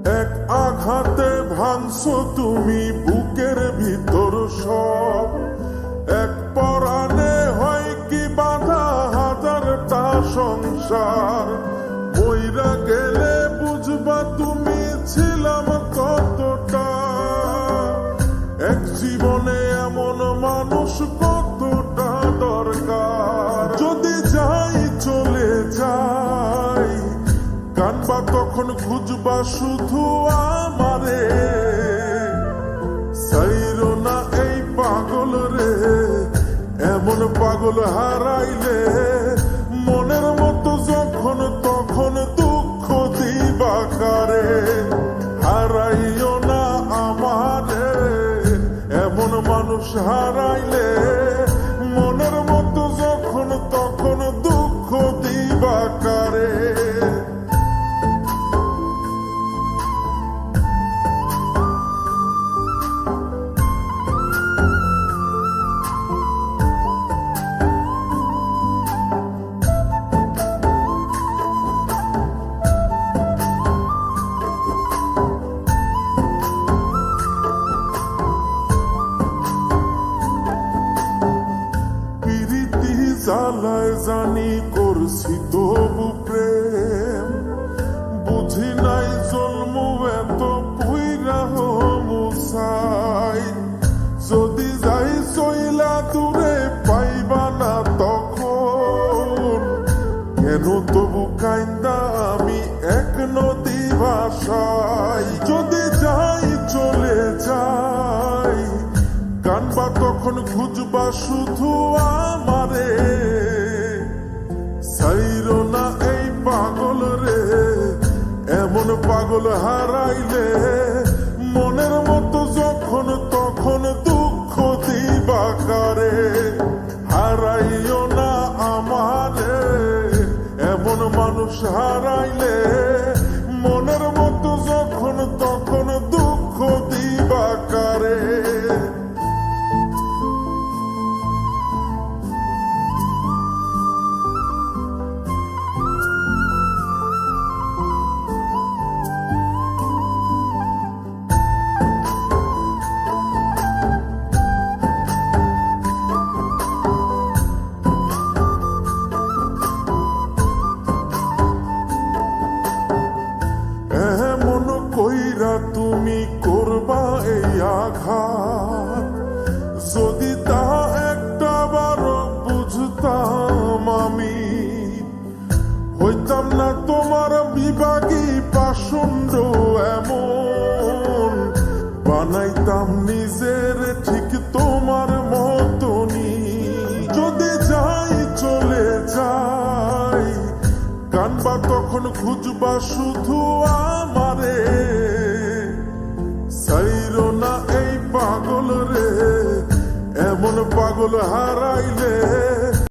এক আঘাতে ভাঙছো তুমি বুকের ভিতর সব, এক পরাণে হয় কি বাধা হাজারটা সংসার। মইরা গেলে বুঝবা তুমি ছিলাম কতটা, এক জীবনে এমন মানুষ কতটা দরকার। যদি যাই চলে যাই কানবা তখন খুঁজবা শুধু আমারে, সাইরো না এই পাগল রে, এমন পাগল হারাইলে মনের মতো যখন তখন দুঃখ দিবা কারে। হারাইও না আমারে, এমন মানুষ হারাইলে মনের মতো যখন তখন দুঃখ দিবা কারে। জ্বালায় জানি করছি তবু প্রেম, বুঝি নাই জন্ম এত পুইরা মুসাই। যদি যাই চইলা দূরে পাইবা না তখন, কেন তবু কাইন্দা আমি এক নদী ভাষাই। যদি যাই চলে যাই কানবা তখন খুঁজবা শুধু আমারে, সাইরো না এই পাগল রে, এমন পাগল হারাইলে মনের মতো যখন তখন দুঃখ দিবা কারে। হারাইও না আমারে, এমন মানুষ হারাইলে মনের মতো যখন তখন দুঃখ দিবা কারে। এমন কইরা তুমি করবা এই আঘাত, যদি তা একটা বারো বুঝতাম আমি, হইতাম না তোমার বিভাগী পাষণ্ড এমন, বানাইতাম নিজের ঠিক তোমার মতনি। যদি যাই চলে যাই কানবা তখন খুঁজবা শুধু আমারে, সাইরো না এই পাগল রে, এমন পাগল হারাইলে